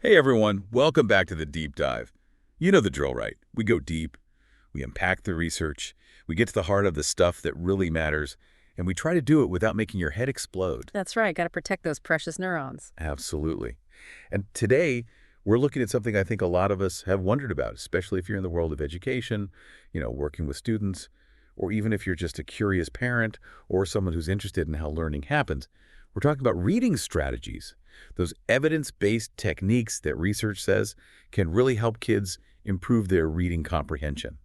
Hey everyone, welcome back to the Deep Dive. You know the drill, right? We go deep, we unpack the research, we get to the heart of the stuff that really matters, and we try to do it without making your head explode. That's right. Got to protect those precious neurons. Absolutely. And today, we're looking at something I think a lot of us have wondered about, especially if you're in the world of education, working with students, or even if you're just a curious parent or someone who's interested in how learning happens. We're talking about reading strategies, those evidence-based techniques that research says can really help kids improve their reading comprehension.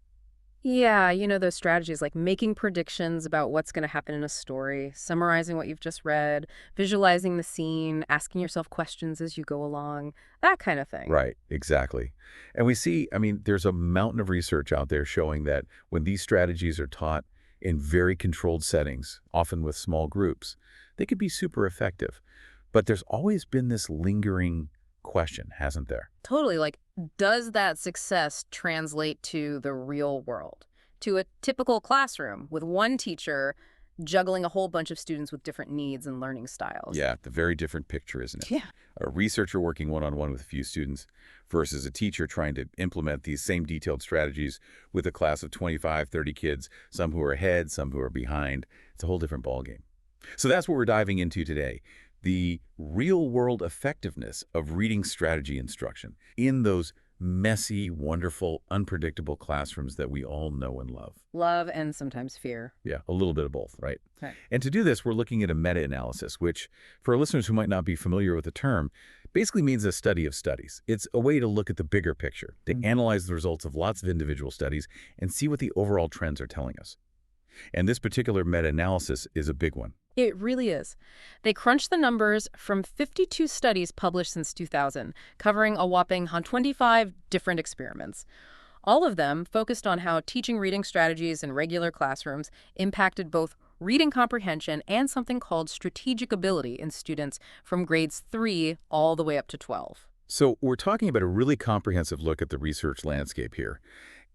Yeah, those strategies like making predictions about what's going to happen in a story, summarizing what you've just read, visualizing the scene, asking yourself questions as you go along, that kind of thing. Right, exactly. And we see, there's a mountain of research out there showing that when these strategies are taught in very controlled settings, often with small groups, they could be super effective. But there's always been this lingering question, hasn't there? Totally. Like, does that success translate to the real world? To a typical classroom with one teacher juggling a whole bunch of students with different needs and learning styles? Yeah, the very different picture, isn't it? Yeah. A researcher working one-on-one with a few students versus a teacher trying to implement these same detailed strategies with a class of 25, 30 kids, some who are ahead, some who are behind. It's a whole different ballgame. So that's what we're diving into today, the real-world effectiveness of reading strategy instruction in those messy, wonderful, unpredictable classrooms that we all know and love. Love and sometimes fear. Yeah, a little bit of both, right? Right. And to do this, we're looking at a meta-analysis, which, for our listeners who might not be familiar with the term, basically means a study of studies. It's a way to look at the bigger picture, to analyze the results of lots of individual studies and see what the overall trends are telling us. And this particular meta-analysis is a big one. It really is. They crunched the numbers from 52 studies published since 2000, covering a whopping 25 different experiments. All of them focused on how teaching reading strategies in regular classrooms impacted both reading comprehension and something called strategic ability in students from grades 3 all the way up to 12. So we're talking about a really comprehensive look at the research landscape here.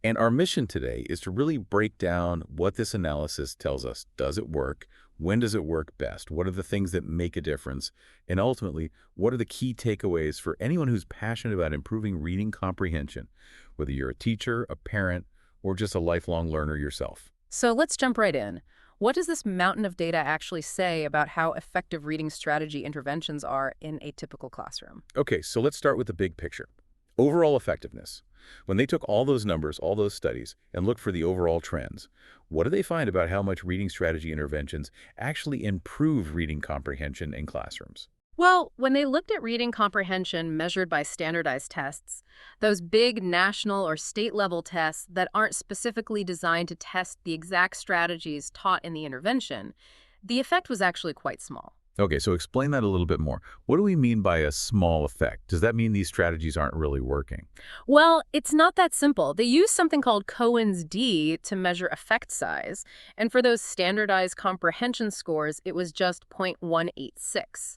And our mission today is to really break down what this analysis tells us. Does it work? When does it work best? What are the things that make a difference? And ultimately, what are the key takeaways for anyone who's passionate about improving reading comprehension, whether you're a teacher, a parent, or just a lifelong learner yourself? So let's jump right in. What does this mountain of data actually say about how effective reading strategy interventions are in a typical classroom? Okay, so let's start with the big picture. Overall effectiveness. When they took all those numbers, all those studies, and looked for the overall trends, what do they find about how much reading strategy interventions actually improve reading comprehension in classrooms? Well, when they looked at reading comprehension measured by standardized tests, those big national or state level tests that aren't specifically designed to test the exact strategies taught in the intervention, the effect was actually quite small. Okay, so explain that a little bit more. What do we mean by a small effect? Does that mean these strategies aren't really working? Well, it's not that simple. They use something called Cohen's d to measure effect size, and for those standardized comprehension scores, it was just 0.186.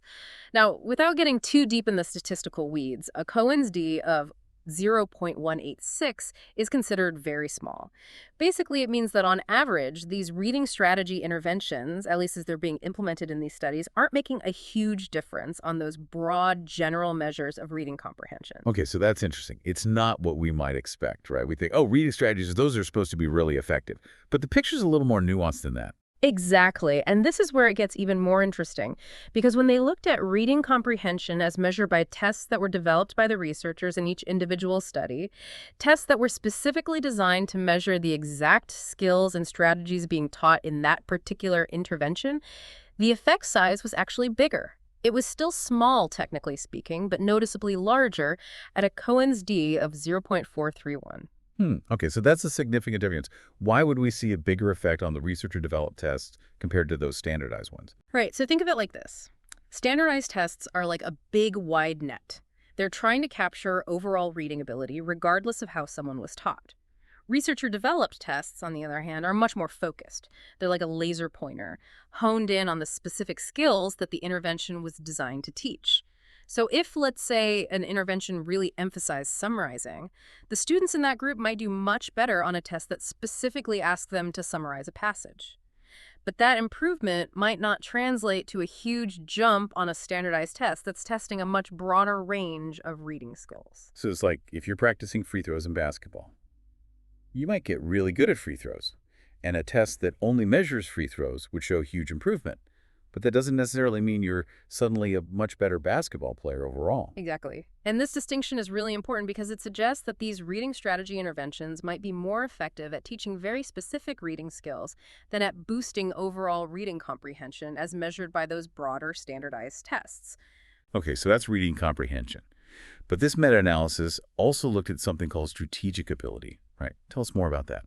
Now, without getting too deep in the statistical weeds, a Cohen's d of 0.186 is considered very small. Basically, it means that on average, these reading strategy interventions, at least as they're being implemented in these studies, aren't making a huge difference on those broad general measures of reading comprehension. Okay, so that's interesting. It's not what we might expect, right? We think, oh, reading strategies, those are supposed to be really effective. But the picture's a little more nuanced than that. Exactly. And this is where it gets even more interesting, because when they looked at reading comprehension as measured by tests that were developed by the researchers in each individual study, tests that were specifically designed to measure the exact skills and strategies being taught in that particular intervention, the effect size was actually bigger. It was still small, technically speaking, but noticeably larger at a Cohen's d of 0.431. Okay, so that's a significant difference. Why would we see a bigger effect on the researcher-developed tests compared to those standardized ones? Right, so think of it like this. Standardized tests are like a big, wide net. They're trying to capture overall reading ability regardless of how someone was taught. Researcher-developed tests, on the other hand, are much more focused. They're like a laser pointer, honed in on the specific skills that the intervention was designed to teach. So if, let's say, an intervention really emphasized summarizing, the students in that group might do much better on a test that specifically asks them to summarize a passage. But that improvement might not translate to a huge jump on a standardized test that's testing a much broader range of reading skills. So it's like if you're practicing free throws in basketball, you might get really good at free throws, and a test that only measures free throws would show huge improvement. But that doesn't necessarily mean you're suddenly a much better basketball player overall. Exactly. And this distinction is really important because it suggests that these reading strategy interventions might be more effective at teaching very specific reading skills than at boosting overall reading comprehension as measured by those broader standardized tests. Okay, so that's reading comprehension. But this meta-analysis also looked at something called strategic ability, right? Tell us more about that.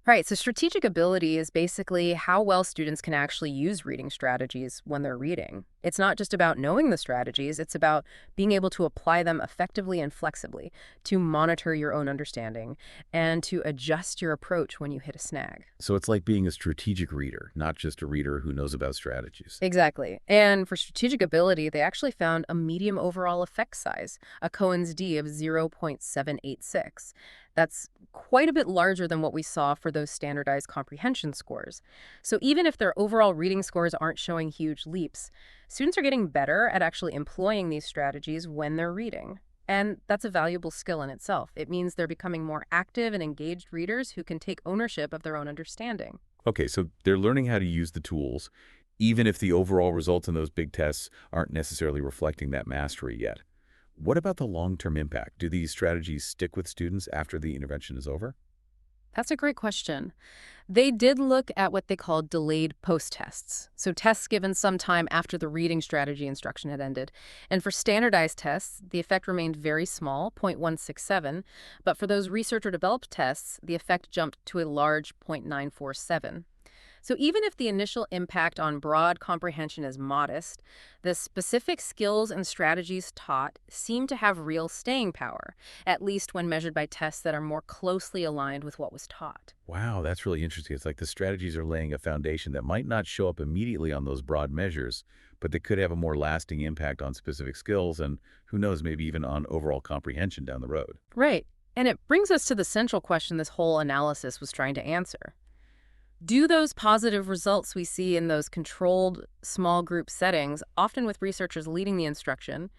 Right, so strategic ability is basically how well students can actually use reading strategies when they're reading. It's not just about knowing the strategies, it's about being able to apply them effectively and flexibly, to monitor your own understanding, and to adjust your approach when you hit a snag. So it's like being a strategic reader, not just a reader who knows about strategies. Exactly. And for strategic ability, they actually found a medium overall effect size, a Cohen's d of 0.786. That's quite a bit larger than what we saw for those standardized comprehension scores. So even if their overall reading scores aren't showing huge leaps, students are getting better at actually employing these strategies when they're reading. And that's a valuable skill in itself. It means they're becoming more active and engaged readers who can take ownership of their own understanding. Okay, so they're learning how to use the tools, even if the overall results in those big tests aren't necessarily reflecting that mastery yet. What about the long-term impact? Do these strategies stick with students after the intervention is over? That's a great question. They did look at what they called delayed post-tests, so tests given some time after the reading strategy instruction had ended. And for standardized tests, the effect remained very small, 0.167, but for those researcher-developed tests, the effect jumped to a large 0.947. So even if the initial impact on broad comprehension is modest, the specific skills and strategies taught seem to have real staying power, at least when measured by tests that are more closely aligned with what was taught. Wow, that's really interesting. It's like the strategies are laying a foundation that might not show up immediately on those broad measures, but they could have a more lasting impact on specific skills and, who knows, maybe even on overall comprehension down the road. Right. And it brings us to the central question this whole analysis was trying to answer. Do those positive results we see in those controlled small group settings, often with researchers leading the instruction,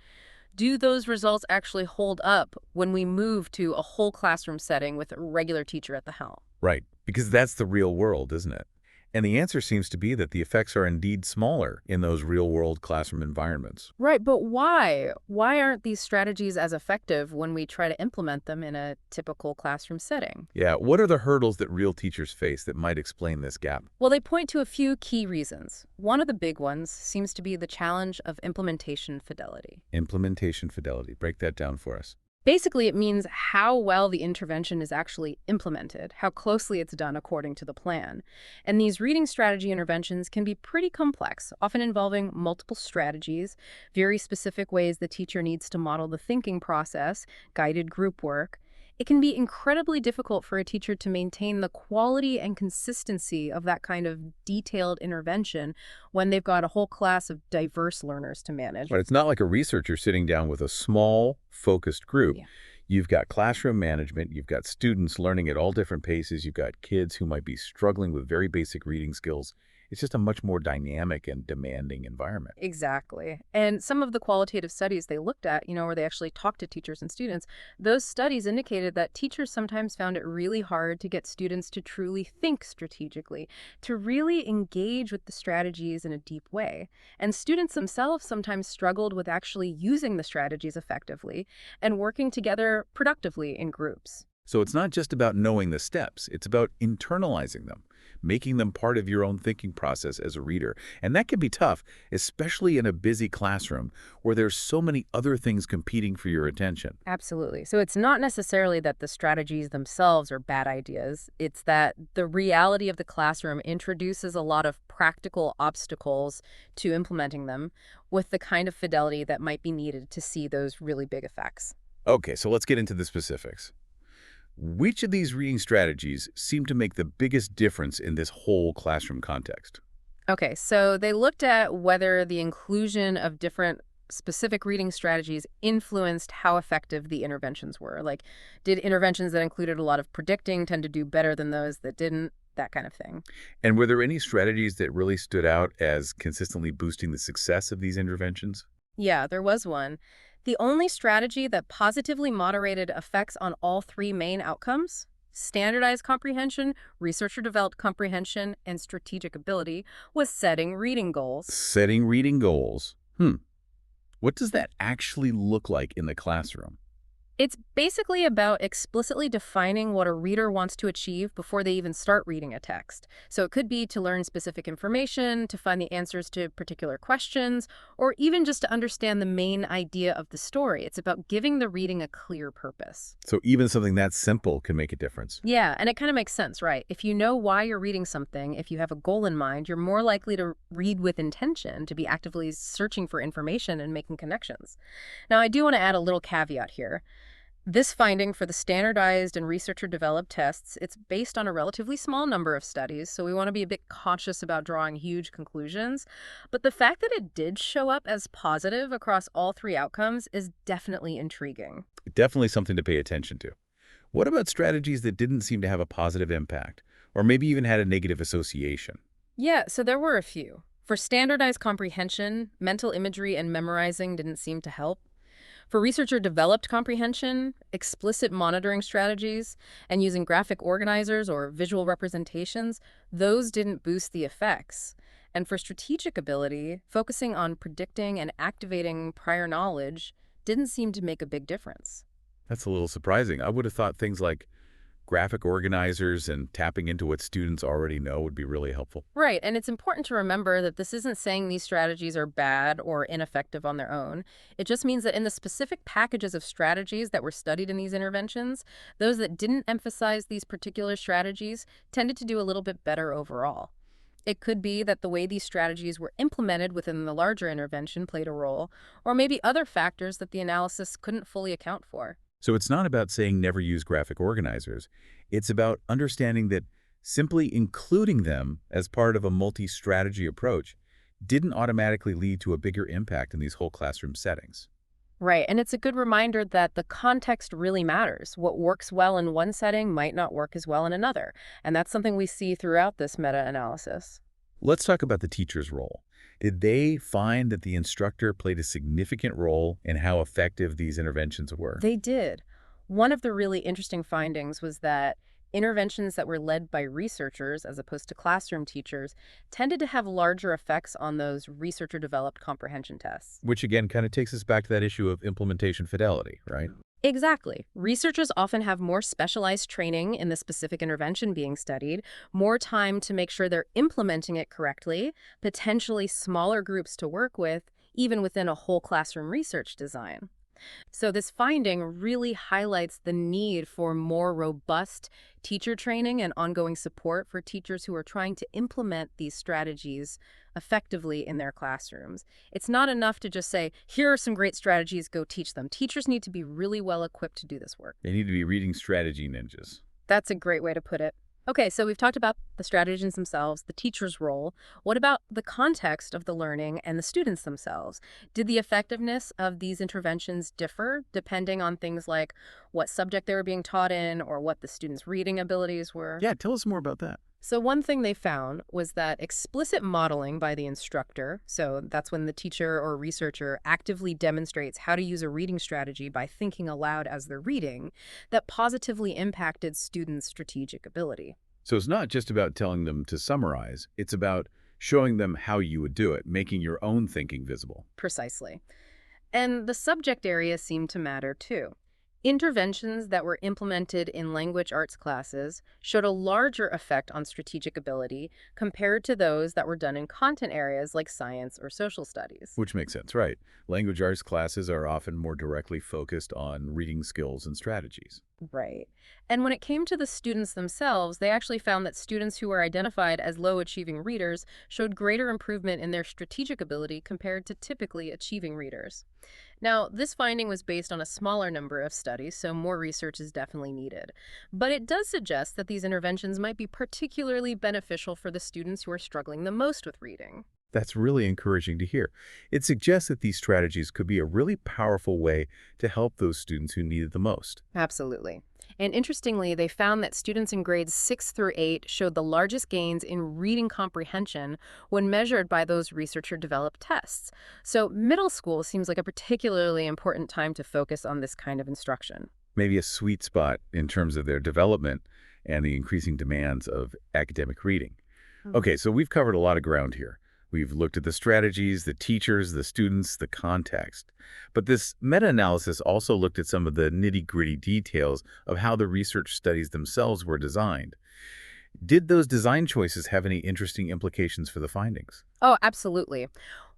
do those results actually hold up when we move to a whole classroom setting with a regular teacher at the helm? Right, because that's the real world, isn't it? And the answer seems to be that the effects are indeed smaller in those real-world classroom environments. Right, but why? Why aren't these strategies as effective when we try to implement them in a typical classroom setting? Yeah, what are the hurdles that real teachers face that might explain this gap? Well, they point to a few key reasons. One of the big ones seems to be the challenge of implementation fidelity. Implementation fidelity. Break that down for us. Basically, it means how well the intervention is actually implemented, how closely it's done according to the plan. And these reading strategy interventions can be pretty complex, often involving multiple strategies, very specific ways the teacher needs to model the thinking process, guided group work. It can be incredibly difficult for a teacher to maintain the quality and consistency of that kind of detailed intervention when they've got a whole class of diverse learners to manage. But it's not like a researcher sitting down with a small, focused group. Yeah. You've got classroom management, you've got students learning at all different paces, you've got kids who might be struggling with very basic reading skills. It's just a much more dynamic and demanding environment. Exactly. And some of the qualitative studies they looked at, where they actually talked to teachers and students, those studies indicated that teachers sometimes found it really hard to get students to truly think strategically, to really engage with the strategies in a deep way. And students themselves sometimes struggled with actually using the strategies effectively and working together productively in groups. So it's not just about knowing the steps, it's about internalizing them, making them part of your own thinking process as a reader. And that can be tough, especially in a busy classroom where there's so many other things competing for your attention. Absolutely. So it's not necessarily that the strategies themselves are bad ideas. It's that the reality of the classroom introduces a lot of practical obstacles to implementing them with the kind of fidelity that might be needed to see those really big effects. Okay, so let's get into the specifics. Which of these reading strategies seem to make the biggest difference in this whole classroom context? Okay, so they looked at whether the inclusion of different specific reading strategies influenced how effective the interventions were. Like, did interventions that included a lot of predicting tend to do better than those that didn't? that kind of thing. And were there any strategies that really stood out as consistently boosting the success of these interventions? Yeah, there was one. The only strategy that positively moderated effects on all three main outcomes, standardized comprehension, researcher-developed comprehension, and strategic ability, was setting reading goals. Setting reading goals. What does that actually look like in the classroom? It's basically about explicitly defining what a reader wants to achieve before they even start reading a text. So it could be to learn specific information, to find the answers to particular questions, or even just to understand the main idea of the story. It's about giving the reading a clear purpose. So even something that simple can make a difference. Yeah, and it kind of makes sense, right? If you know why you're reading something, if you have a goal in mind, you're more likely to read with intention, to be actively searching for information and making connections. Now, I do want to add a little caveat here. This finding for the standardized and researcher-developed tests, it's based on a relatively small number of studies, so we want to be a bit cautious about drawing huge conclusions. But the fact that it did show up as positive across all three outcomes is definitely intriguing. Definitely something to pay attention to. What about strategies that didn't seem to have a positive impact, or maybe even had a negative association? Yeah, so there were a few. For standardized comprehension, mental imagery and memorizing didn't seem to help. For researcher-developed comprehension, explicit monitoring strategies, and using graphic organizers or visual representations, those didn't boost the effects. And for strategic ability, focusing on predicting and activating prior knowledge didn't seem to make a big difference. That's a little surprising. I would have thought things like graphic organizers and tapping into what students already know would be really helpful. Right, and it's important to remember that this isn't saying these strategies are bad or ineffective on their own. It just means that in the specific packages of strategies that were studied in these interventions, those that didn't emphasize these particular strategies tended to do a little bit better overall. It could be that the way these strategies were implemented within the larger intervention played a role, or maybe other factors that the analysis couldn't fully account for. So it's not about saying never use graphic organizers. It's about understanding that simply including them as part of a multi-strategy approach didn't automatically lead to a bigger impact in these whole classroom settings. Right, and it's a good reminder that the context really matters. What works well in one setting might not work as well in another, and that's something we see throughout this meta-analysis. Let's talk about the teacher's role. Did they find that the instructor played a significant role in how effective these interventions were? They did. One of the really interesting findings was that interventions that were led by researchers as opposed to classroom teachers tended to have larger effects on those researcher-developed comprehension tests. Which again kind of takes us back to that issue of implementation fidelity, right? Exactly. Researchers often have more specialized training in the specific intervention being studied, more time to make sure they're implementing it correctly, potentially smaller groups to work with, even within a whole classroom research design. So this finding really highlights the need for more robust teacher training and ongoing support for teachers who are trying to implement these strategies effectively in their classrooms. It's not enough to just say, here are some great strategies, go teach them. Teachers need to be really well equipped to do this work. They need to be reading strategy ninjas. That's a great way to put it. Okay, so we've talked about the strategies themselves, the teacher's role. What about the context of the learning and the students themselves? Did the effectiveness of these interventions differ depending on things like what subject they were being taught in or what the students' reading abilities were? Yeah, tell us more about that. So one thing they found was that explicit modeling by the instructor, so that's when the teacher or researcher actively demonstrates how to use a reading strategy by thinking aloud as they're reading, that positively impacted students' strategic ability. So it's not just about telling them to summarize. It's about showing them how you would do it, making your own thinking visible. Precisely. And the subject area seemed to matter too. Interventions that were implemented in language arts classes showed a larger effect on strategic ability compared to those that were done in content areas like science or social studies. Which makes sense, right? Language arts classes are often more directly focused on reading skills and strategies. Right. And when it came to the students themselves, they actually found that students who were identified as low-achieving readers showed greater improvement in their strategic ability compared to typically achieving readers. Now, this finding was based on a smaller number of studies, so more research is definitely needed. But it does suggest that these interventions might be particularly beneficial for the students who are struggling the most with reading. That's really encouraging to hear. It suggests that these strategies could be a really powerful way to help those students who need it the most. Absolutely. And interestingly, they found that students in grades 6 through 8 showed the largest gains in reading comprehension when measured by those researcher-developed tests. So middle school seems like a particularly important time to focus on this kind of instruction. Maybe a sweet spot in terms of their development and the increasing demands of academic reading. Okay, so we've covered a lot of ground here. We've looked at the strategies, the teachers, the students, the context. But this meta-analysis also looked at some of the nitty-gritty details of how the research studies themselves were designed. Did those design choices have any interesting implications for the findings? Oh, absolutely.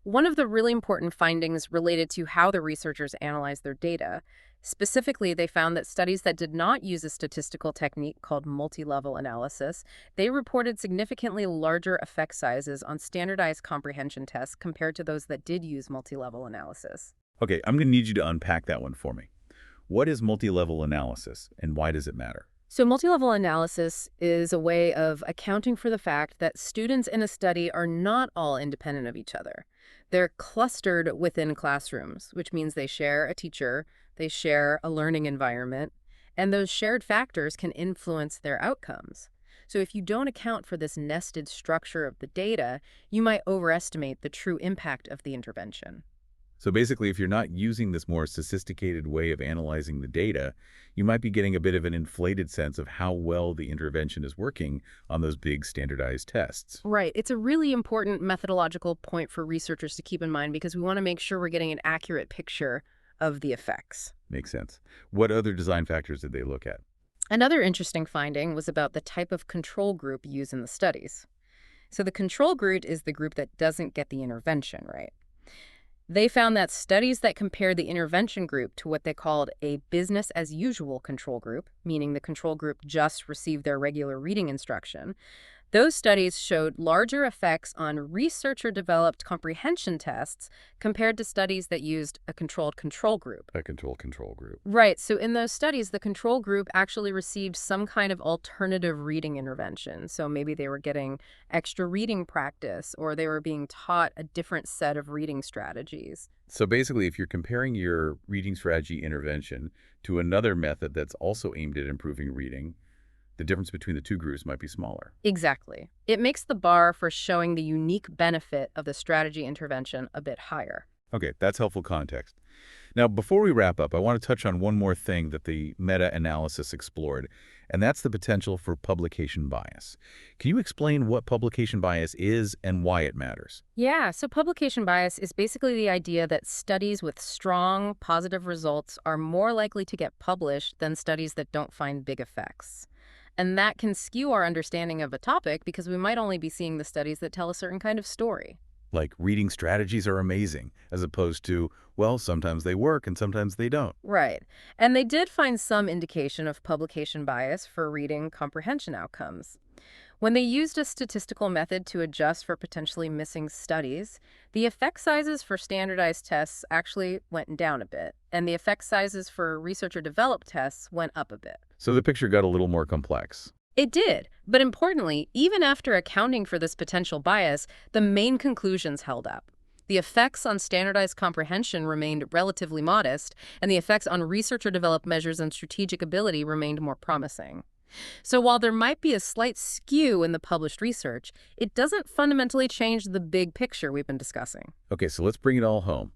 One of the really important findings related to how the researchers analyzed their data. Specifically, they found that studies that did not use a statistical technique called multi-level analysis, they reported significantly larger effect sizes on standardized comprehension tests compared to those that did use multi-level analysis. Okay, I'm going to need you to unpack that one for me. What is multi-level analysis, and why does it matter? So multi-level analysis is a way of accounting for the fact that students in a study are not all independent of each other. They're clustered within classrooms, which means they share a teacher, they share a learning environment, and those shared factors can influence their outcomes. So if you don't account for this nested structure of the data, you might overestimate the true impact of the intervention. So basically, if you're not using this more sophisticated way of analyzing the data, you might be getting a bit of an inflated sense of how well the intervention is working on those big standardized tests. Right. It's a really important methodological point for researchers to keep in mind because we want to make sure we're getting an accurate picture of the effects. Makes sense. What other design factors did they look at? Another interesting finding was about the type of control group used in the studies. So the control group is the group that doesn't get the intervention, right? They found that studies that compared the intervention group to what they called a business as usual control group, meaning the control group just received their regular reading instruction, those studies showed larger effects on researcher-developed comprehension tests compared to studies that used a controlled control group. A control group. Right, so in those studies, the control group actually received some kind of alternative reading intervention. So maybe they were getting extra reading practice, or they were being taught a different set of reading strategies. So basically, if you're comparing your reading strategy intervention to another method that's also aimed at improving reading, the difference between the two groups might be smaller. Exactly. It makes the bar for showing the unique benefit of the strategy intervention a bit higher. Okay, that's helpful context. Now, before we wrap up, I want to touch on one more thing that the meta-analysis explored, and that's the potential for publication bias. Can you explain what publication bias is and why it matters? Yeah, so publication bias is basically the idea that studies with strong positive results are more likely to get published than studies that don't find big effects. And that can skew our understanding of a topic because we might only be seeing the studies that tell a certain kind of story. Like reading strategies are amazing, as opposed to, well, sometimes they work and sometimes they don't. Right. And they did find some indication of publication bias for reading comprehension outcomes. When they used a statistical method to adjust for potentially missing studies, the effect sizes for standardized tests actually went down a bit, and the effect sizes for researcher-developed tests went up a bit. So the picture got a little more complex. It did, but importantly, even after accounting for this potential bias, the main conclusions held up. The effects on standardized comprehension remained relatively modest, and the effects on researcher-developed measures and strategic ability remained more promising. So while there might be a slight skew in the published research, it doesn't fundamentally change the big picture we've been discussing. Okay, so let's bring it all home.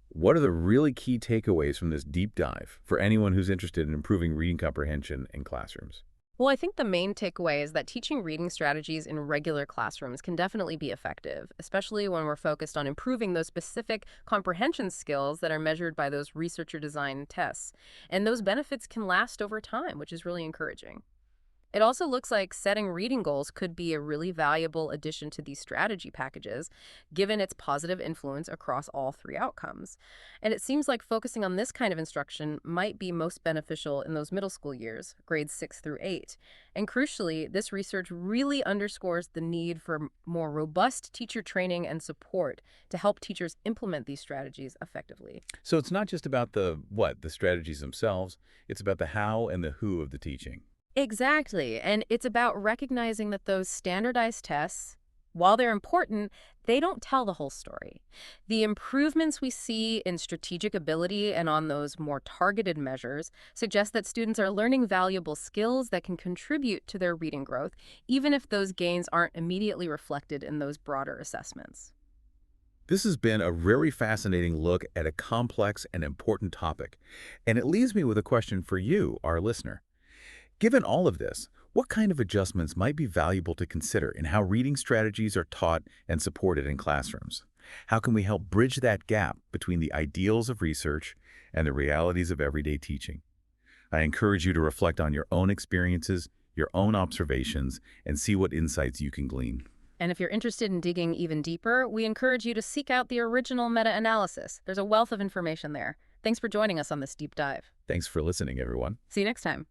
What are the really key takeaways from this deep dive for anyone who's interested in improving reading comprehension in classrooms? Well, I think the main takeaway is that teaching reading strategies in regular classrooms can definitely be effective, especially when we're focused on improving those specific comprehension skills that are measured by those researcher-designed tests. And those benefits can last over time, which is really encouraging. It also looks like setting reading goals could be a really valuable addition to these strategy packages, given its positive influence across all three outcomes. And it seems like focusing on this kind of instruction might be most beneficial in those middle school years, grades 6 through 8. And crucially, this research really underscores the need for more robust teacher training and support to help teachers implement these strategies effectively. So it's not just about the strategies themselves, it's about the how and the who of the teaching. Exactly. And it's about recognizing that those standardized tests, While they're important, they don't tell the whole story. The improvements we see in strategic ability and on those more targeted measures suggest that students are learning valuable skills that can contribute to their reading growth, even if those gains aren't immediately reflected in those broader assessments. This has been a very fascinating look at a complex and important topic, and it leaves me with a question for you, our listener. Given all of this, what kind of adjustments might be valuable to consider in how reading strategies are taught and supported in classrooms? How can we help bridge that gap between the ideals of research and the realities of everyday teaching? I encourage you to reflect on your own experiences, your own observations, and see what insights you can glean. And if you're interested in digging even deeper, we encourage you to seek out the original meta-analysis. There's a wealth of information there. Thanks for joining us on this deep dive. Thanks for listening, everyone. See you next time.